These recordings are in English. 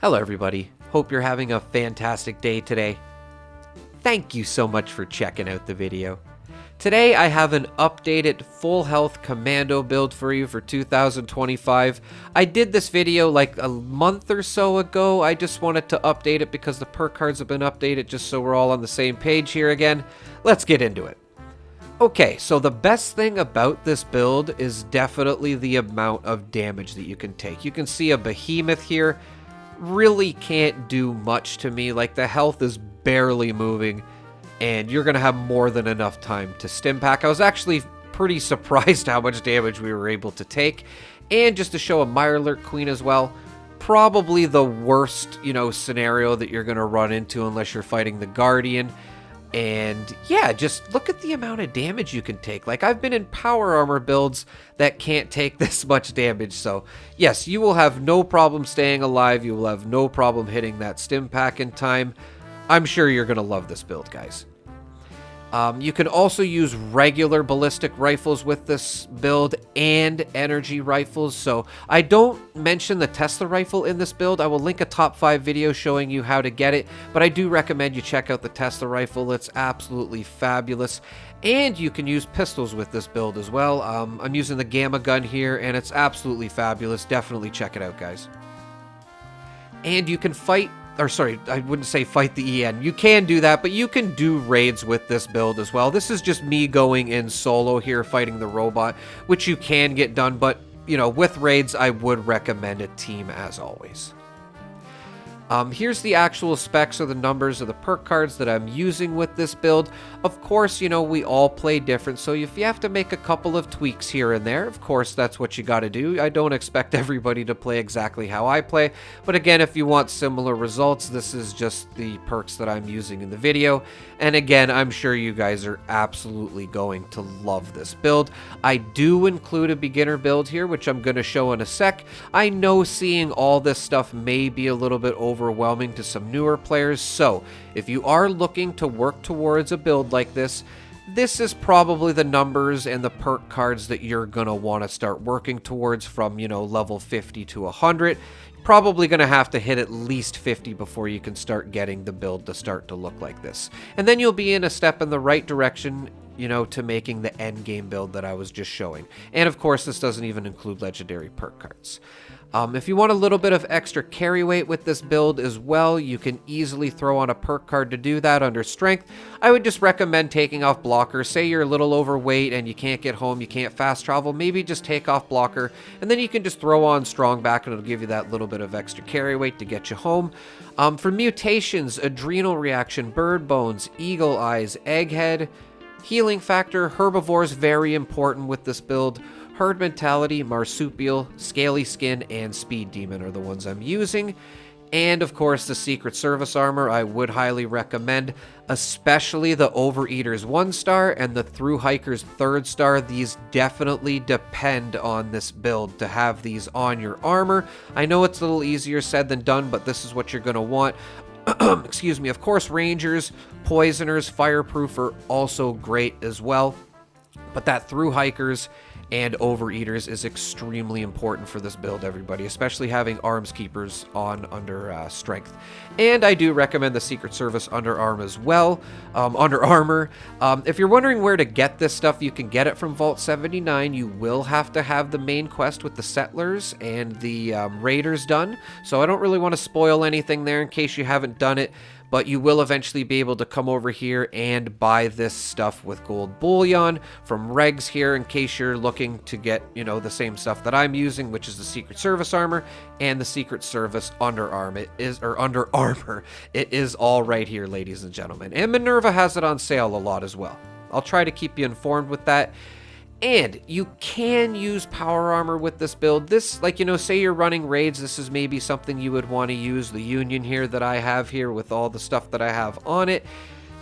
Hello everybody, hope you're having a fantastic day today. Thank you so much for checking out the video. Today I have an updated full health Commando build for you for 2025. I did this video like a month or so ago. I just wanted to update it because the perk cards have been updated just so we're all on the same page here again. Let's get into it. Okay, so the best thing about this build is definitely the amount of damage that you can take. You can see a behemoth here. Really can't do much to me. Like, the health is barely moving and you're gonna have more than enough time to stim pack. I was actually pretty surprised how much damage we were able to take. And just to show a Mirelurk Queen as well, probably the worst, scenario that you're gonna run into unless you're fighting the Guardian. And yeah, just look at the amount of damage you can take. Like, I've been in power armor builds that can't take this much damage. So yes, you will have no problem staying alive. You will have no problem hitting that stim pack in time. I'm sure you're going to love this build, guys. You can also use regular ballistic rifles with this build and energy rifles. So I don't mention the Tesla rifle in this build. I will link a top 5 video showing you how to get it, but I do recommend you check out the Tesla rifle. It's absolutely fabulous. And you can use pistols with this build as well. I'm using the Gamma gun here and it's absolutely fabulous. Definitely check it out, guys. And you can fight, or sorry, I wouldn't say fight the EN. You can do that, but you can do raids with this build as well. This is just me going in solo here, fighting the robot, which you can get done, but, with raids, I would recommend a team as always. Here's the actual specs or the numbers of the perk cards that I'm using with this build. Of course, we all play different, so if you have to make a couple of tweaks here and there, of course, that's what you got to do. I don't expect everybody to play exactly how I play, but again, if you want similar results, this is just the perks that I'm using in the video. And again, I'm sure you guys are absolutely going to love this build. I do include a beginner build here, which I'm going to show in a sec. I know seeing all this stuff may be a little bit overwhelming to some newer players, so if you are looking to work towards a build like this, this is probably the numbers and the perk cards that you're going to want to start working towards from, level 50 to 100. Probably going to have to hit at least 50 before you can start getting the build to start to look like this. And then you'll be in a step in the right direction, to making the end game build that I was just showing. And of course, this doesn't even include legendary perk cards. If you want a little bit of extra carry weight with this build as well, you can easily throw on a perk card to do that under strength. I would just recommend taking off blocker. Say you're a little overweight and you can't get home, you can't fast travel, maybe just take off blocker, and then you can just throw on strong back and it'll give you that little bit of extra carry weight to get you home. For mutations, adrenal reaction, bird bones, eagle eyes, egghead, healing factor, herbivores, very important with this build. Herd mentality, marsupial, scaly skin, and speed demon are the ones I'm using. And of course, the Secret Service armor I would highly recommend, especially the Overeater's 1-star and the Through Hiker's 3rd-star. These definitely depend on this build to have these on your armor. I know it's a little easier said than done, but this is what you're going to want. Excuse me. Of course, Rangers, Poisoners, Fireproof are also great as well. But that Through Hikers and Overeaters is extremely important for this build, everybody, especially having Arms Keepers on under strength. And I do recommend the Secret Service underarm as well, under armor. If you're wondering where to get this stuff, you can get it from Vault 79. You will have to have the main quest with the Settlers and the Raiders done, so I don't really want to spoil anything there in case you haven't done it. But you will eventually be able to come over here and buy this stuff with gold bullion from Regs here in case you're looking to get, the same stuff that I'm using, which is the Secret Service armor and the Secret Service underarm. Under armor. It is all right here, ladies and gentlemen. And Minerva has it on sale a lot as well. I'll try to keep you informed with that. And you can use power armor with this build. This, say you're running raids, this is maybe something you would want to use. The Union here that I have here with all the stuff that I have on it.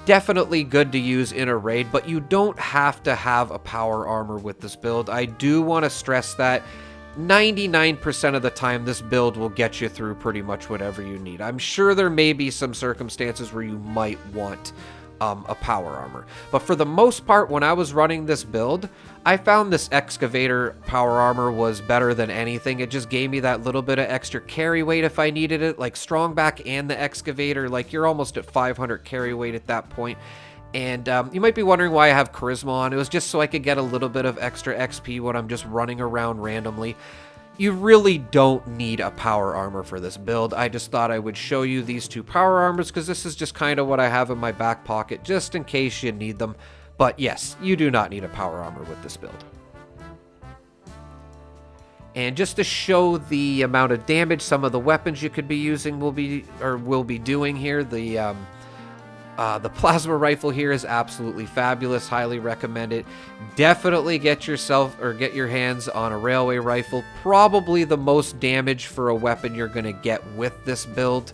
Definitely good to use in a raid, but you don't have to have a power armor with this build. I do want to stress that 99% of the time this build will get you through pretty much whatever you need. I'm sure there may be some circumstances where you might want a power armor. But for the most part, when I was running this build, I found this excavator power armor was better than anything. It just gave me that little bit of extra carry weight if I needed it, like strong back and the excavator, like you're almost at 500 carry weight at that point. And you might be wondering why I have charisma on. It was just so I could get a little bit of extra XP when I'm just running around randomly. You really don't need a power armor for this build. I just thought I would show you these two power armors because this is just kind of what I have in my back pocket just in case you need them. But yes, you do not need a power armor with this build. And just to show the amount of damage some of the weapons you could be using will be doing here, the plasma rifle here is absolutely fabulous. Highly recommend it. Definitely get your hands on a railway rifle. Probably the most damage for a weapon you're going to get with this build.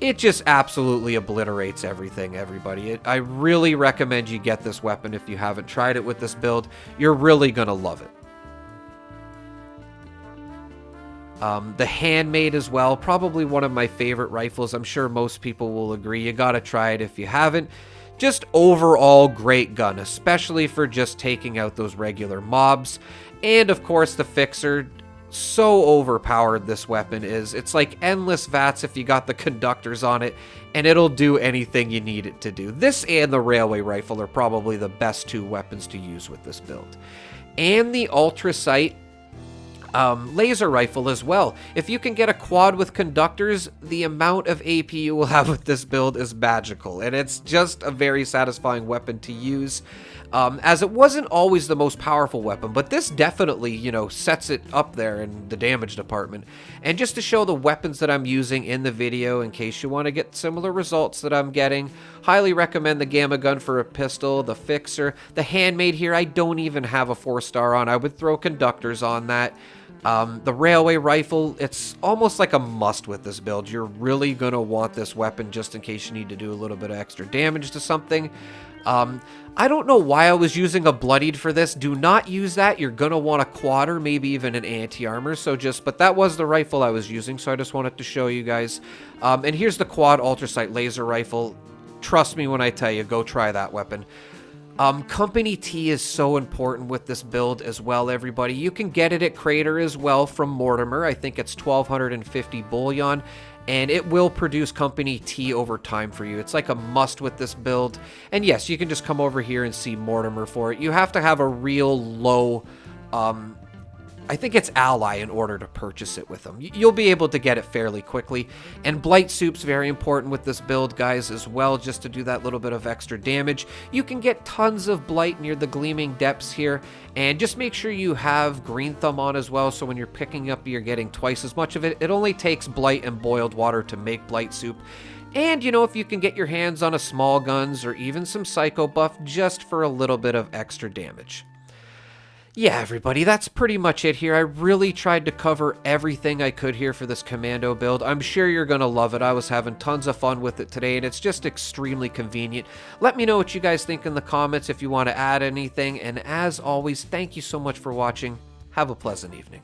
It just absolutely obliterates everything, everybody. I really recommend you get this weapon if you haven't tried it with this build. You're really going to love it. The handmade as well, probably one of my favorite rifles. I'm sure most people will agree. You gotta try it if you haven't. Just overall great gun, especially for just taking out those regular mobs. And of course the fixer, so overpowered this weapon is. It's like endless VATs if you got the conductors on it, and it'll do anything you need it to do. This and the railway rifle are probably the best two weapons to use with this build. And the Ultra Sight laser rifle as well. If you can get a quad with conductors, the amount of AP you will have with this build is magical, and it's just a very satisfying weapon to use. As it wasn't always the most powerful weapon, but this definitely, you know, sets it up there in the damage department. And just to show the weapons that I'm using in the video, in case you want to get similar results that I'm getting, highly recommend the Gamma Gun for a pistol, the Fixer, the Handmade here, I don't even have a 4-star on. I would throw conductors on that. The railway rifle, it's almost like a must with this build. You're really going to want this weapon just in case you need to do a little bit of extra damage to something. I don't know why I was using a bloodied for this. Do not use that. You're going to want a quad or maybe even an anti-armor. But that was the rifle I was using, so I just wanted to show you guys. And here's the quad Ultra Sight laser rifle. Trust me when I tell you, go try that weapon. Company T is so important with this build as well, everybody. You can get it at Crater as well from Mortimer. I think it's 1250 bullion, and it will produce Company T over time for you. It's like a must with this build. And yes, you can just come over here and see Mortimer for it. You have to have a real low, I think it's Ally in order to purchase it with them. You'll be able to get it fairly quickly. And Blight Soup's very important with this build, guys, as well, just to do that little bit of extra damage. You can get tons of Blight near the Gleaming Depths here, and just make sure you have Green Thumb on as well, so when you're picking up, you're getting twice as much of it. It only takes Blight and boiled water to make Blight Soup. And, you know, if you can get your hands on a small guns or even some Psycho Buff just for a little bit of extra damage. Yeah, everybody, that's pretty much it here. I really tried to cover everything I could here for this Commando build. I'm sure you're going to love it. I was having tons of fun with it today, and it's just extremely convenient. Let me know what you guys think in the comments if you want to add anything, and as always, thank you so much for watching. Have a pleasant evening.